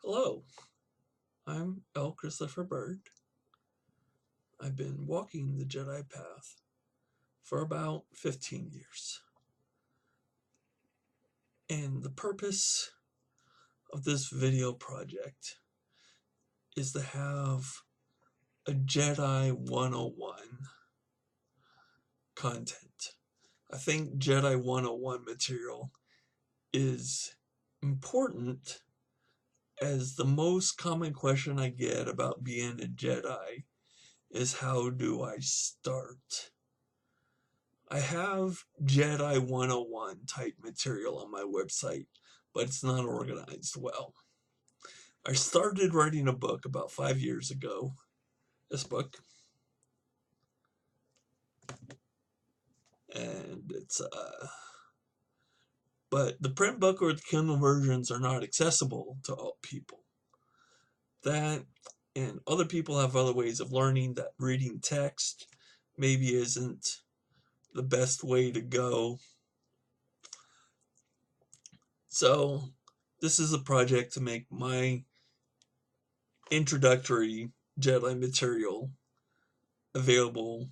Hello, I'm L. Christopher Bird. I've been walking the Jedi Path for about 15 years. And the purpose of this video project is to have a Jedi 101 content. I think Jedi 101 material is important, as the most common question I get about being a Jedi is, how do I start? I have Jedi 101 type material on my website, but it's not organized well. I started writing a book about 5 years ago. This book. And but the print book or the Kindle versions are not accessible to all people. That, and other people have other ways of learning that reading text maybe isn't the best way to go. So this is a project to make my introductory Jedi material available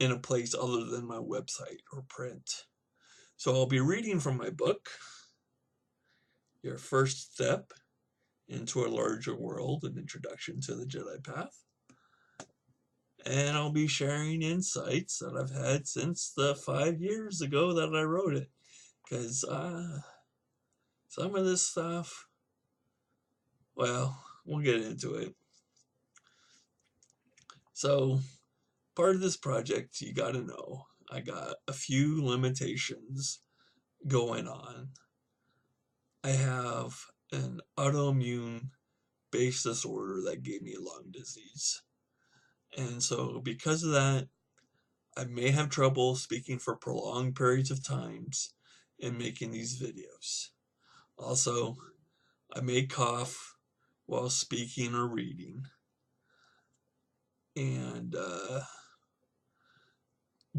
in a place other than my website or print. So I'll be reading from my book, Your First Step into a Larger World, an Introduction to the Jedi Path. And I'll be sharing insights that I've had since the 5 years ago that I wrote it. Because some of this stuff, well, we'll get into it. So, part of this project, you gotta know, I got a few limitations going on. I have an autoimmune base disorder that gave me lung disease. And so because of that, I may have trouble speaking for prolonged periods of times in making these videos. Also, I may cough while speaking or reading. And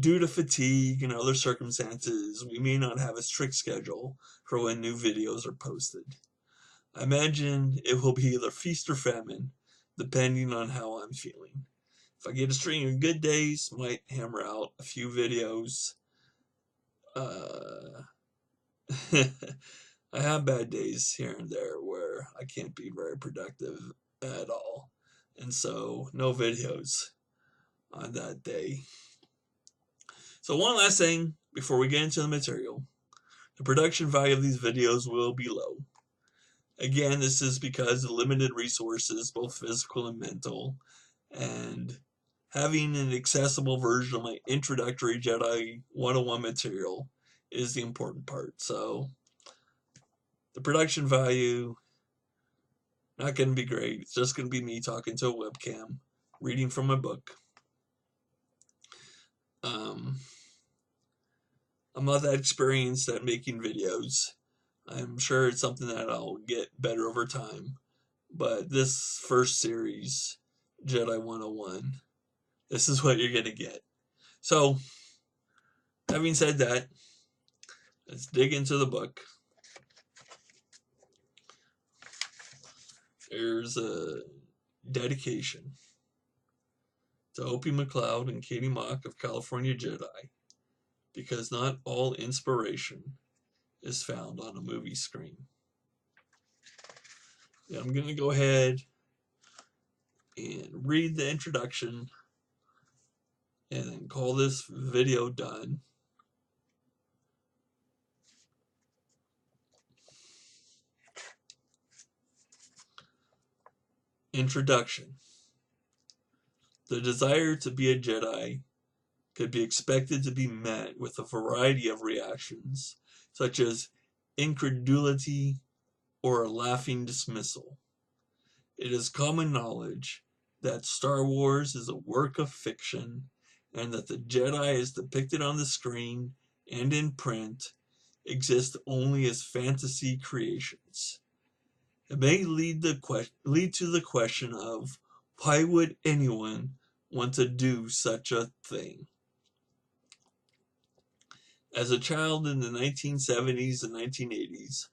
due to fatigue and other circumstances, we may not have a strict schedule for when new videos are posted. I imagine it will be either feast or famine, depending on how I'm feeling. If I get a string of good days, might hammer out a few videos. I have bad days here and there where I can't be very productive at all. And so, no videos on that day. So one last thing before we get into the material. The production value of these videos will be low. Again, this is because of limited resources, both physical and mental, and having an accessible version of my introductory Jedi 101 material is the important part. So the production value, not going to be great. It's just going to be me talking to a webcam, reading from my book. I'm not that experienced at making videos. I'm sure it's something that I'll get better over time. But this first series, Jedi 101, this is what you're going to get. So, having said that, let's dig into the book. There's a dedication to Opie McLeod and Katie Mock of California Jedi, because not all inspiration is found on a movie screen. Yeah, I'm going to go ahead and read the introduction and then call this video done. Introduction. The desire to be a Jedi could be expected to be met with a variety of reactions, such as incredulity or a laughing dismissal. It is common knowledge that Star Wars is a work of fiction, and that the Jedi as depicted on the screen and in print exist only as fantasy creations. It may lead to the question of, why would anyone want to do such a thing? As a child in the 1970s and 1980s,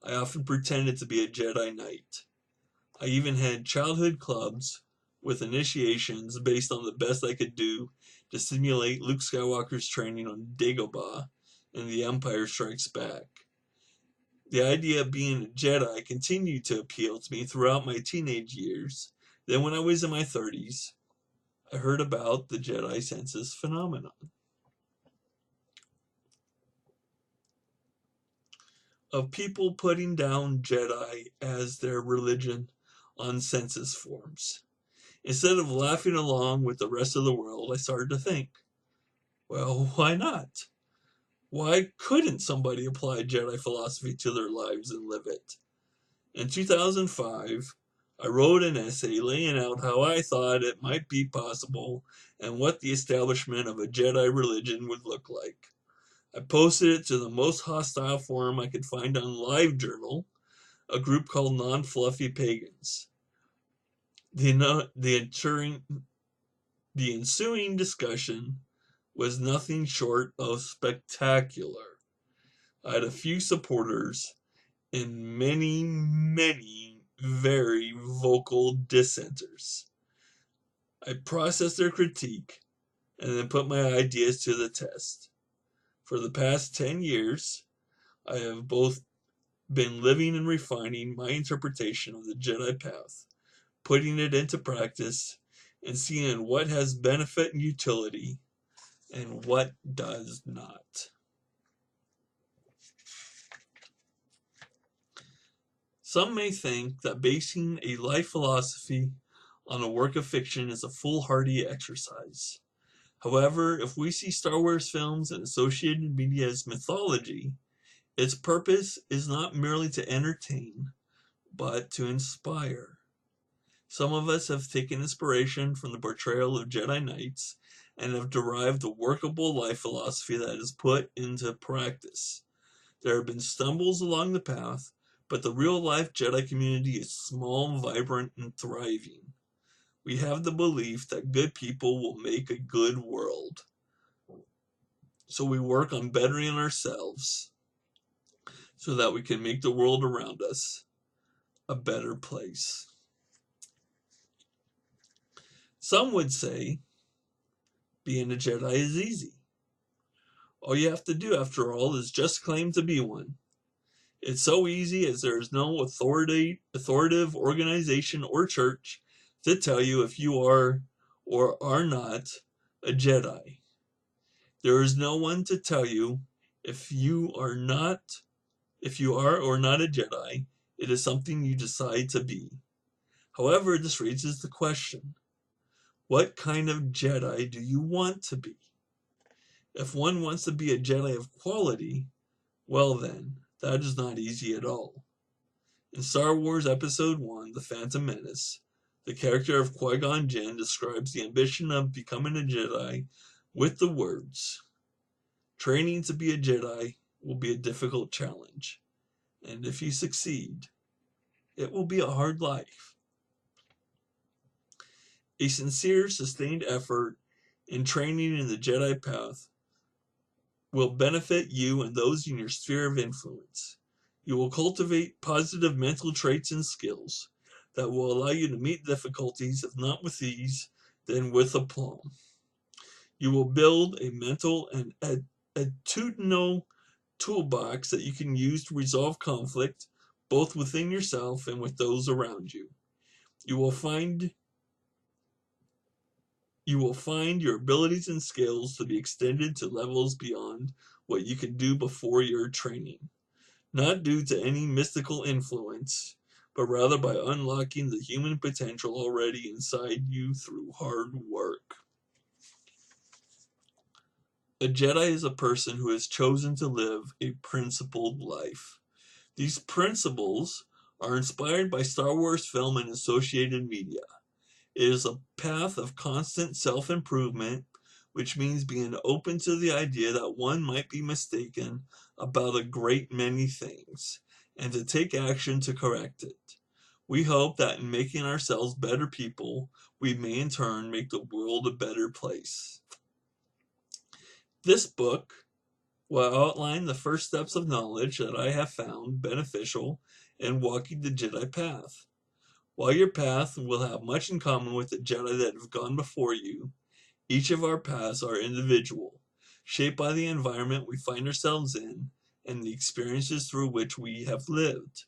I often pretended to be a Jedi Knight. I even had childhood clubs with initiations based on the best I could do to simulate Luke Skywalker's training on Dagobah in The Empire Strikes Back. The idea of being a Jedi continued to appeal to me throughout my teenage years. Then when I was in my 30s, I heard about the Jedi census phenomenon. Of people putting down Jedi as their religion on census forms. Instead of laughing along with the rest of the world, I started to think, well, why not? Why couldn't somebody apply Jedi philosophy to their lives and live it? In 2005, I wrote an essay laying out how I thought it might be possible and what the establishment of a Jedi religion would look like. I posted it to the most hostile forum I could find on LiveJournal, a group called Non-Fluffy Pagans. The ensuing discussion was nothing short of spectacular. I had a few supporters and many, many very vocal dissenters. I processed their critique and then put my ideas to the test. For the past 10 years, I have both been living and refining my interpretation of the Jedi Path, putting it into practice, and seeing what has benefit and utility and what does not. Some may think that basing a life philosophy on a work of fiction is a foolhardy exercise. However, if we see Star Wars films and associated media as mythology, its purpose is not merely to entertain, but to inspire. Some of us have taken inspiration from the portrayal of Jedi Knights and have derived a workable life philosophy that is put into practice. There have been stumbles along the path, but the real-life Jedi community is small, vibrant, and thriving. We have the belief that good people will make a good world. So we work on bettering ourselves so that we can make the world around us a better place. Some would say being a Jedi is easy. All you have to do, after all, is just claim to be one. It's so easy as there is no authoritative organization or church to tell you if you are or are not a Jedi. There is no one to tell you if you are or not a Jedi. It is something you decide to be. However, this raises the question, what kind of Jedi do you want to be? If one wants to be a Jedi of quality, well then, that is not easy at all. In Star Wars Episode 1, The Phantom Menace, the character of Qui-Gon Jinn describes the ambition of becoming a Jedi with the words, "Training to be a Jedi will be a difficult challenge, and if you succeed, it will be a hard life." A sincere, sustained effort in training in the Jedi Path will benefit you and those in your sphere of influence. You will cultivate positive mental traits and skills that will allow you to meet difficulties, if not with ease, then with aplomb. You will build a mental and attitudinal toolbox that you can use to resolve conflict, both within yourself and with those around you. You will find your abilities and skills to be extended to levels beyond what you could do before your training, not due to any mystical influence, but rather by unlocking the human potential already inside you through hard work. A Jedi is a person who has chosen to live a principled life. These principles are inspired by Star Wars film and associated media. It is a path of constant self-improvement, which means being open to the idea that one might be mistaken about a great many things, and to take action to correct it. We hope that in making ourselves better people, we may in turn make the world a better place. This book will outline the first steps of knowledge that I have found beneficial in walking the Jedi path. While your path will have much in common with the Jedi that have gone before you, each of our paths are individual, shaped by the environment we find ourselves in and the experiences through which we have lived.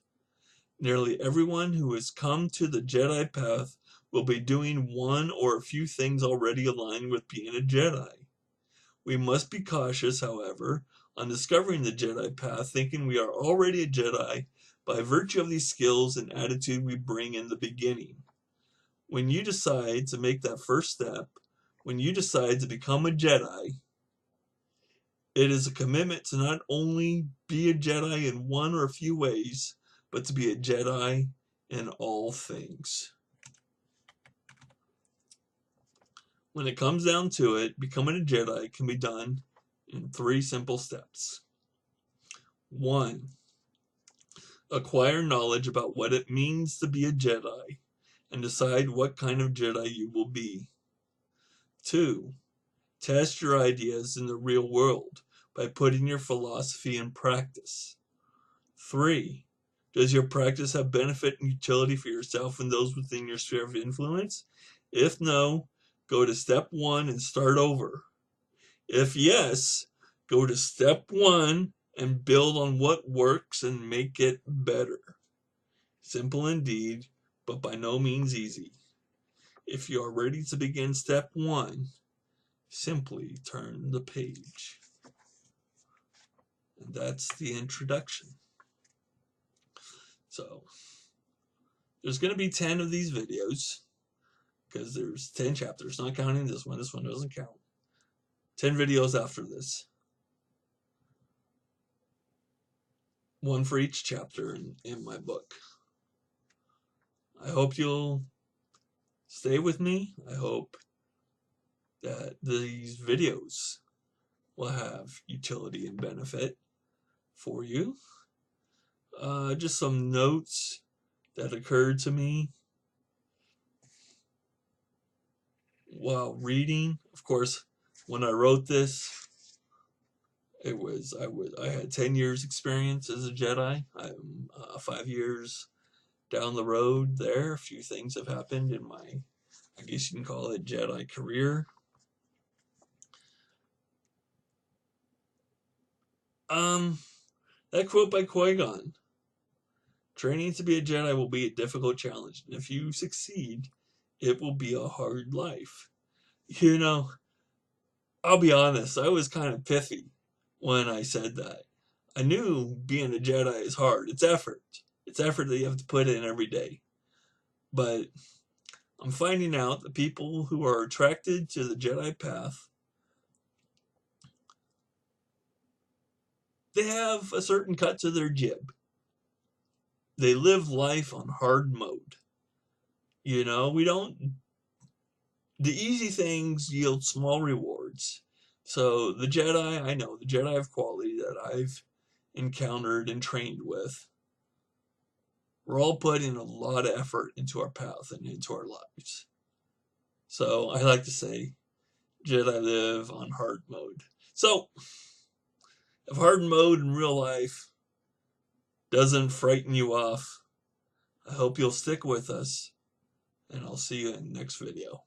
Nearly everyone who has come to the Jedi path will be doing one or a few things already aligned with being a Jedi. We must be cautious, however, on discovering the Jedi path thinking we are already a Jedi by virtue of these skills and attitude we bring in the beginning. When you decide to make that first step, when you decide to become a Jedi, it is a commitment to not only be a Jedi in one or a few ways, but to be a Jedi in all things. When it comes down to it, becoming a Jedi can be done in 3 simple steps. 1. Acquire knowledge about what it means to be a Jedi and decide what kind of Jedi you will be. 2. Test your ideas in the real world by putting your philosophy in practice. 3. Does your practice have benefit and utility for yourself and those within your sphere of influence? If no, go to step 1 and start over. If yes, go to step 1 and build on what works and make it better. Simple indeed, but by no means easy. If you are ready to begin step 1, simply turn the page. And that's the introduction. So, there's going to be 10 of these videos, because there's 10 chapters, not counting this one. This one doesn't count. 10 videos after this. 1 for each chapter in my book. I hope you'll stay with me. I hope that these videos will have utility and benefit for you. Just some notes that occurred to me while reading. Of course, when I wrote this, I had 10 years experience as a Jedi. I'm 5 years down the road there. A few things have happened in my, I guess you can call it, Jedi career. That quote by Qui-Gon: training to be a Jedi will be a difficult challenge, and if you succeed, it will be a hard life. You know, I'll be honest, I was kind of pithy when I said that. I knew being a Jedi is hard. It's effort. It's effort that you have to put in every day. But I'm finding out that people who are attracted to the Jedi path, they have a certain cut to their jib. They live life on hard mode. You know, the easy things yield small rewards. So the Jedi, I know, the Jedi of quality that I've encountered and trained with, we're all putting a lot of effort into our path and into our lives. So I like to say, Jedi live on hard mode. So, if hard mode in real life doesn't frighten you off, I hope you'll stick with us, and I'll see you in the next video.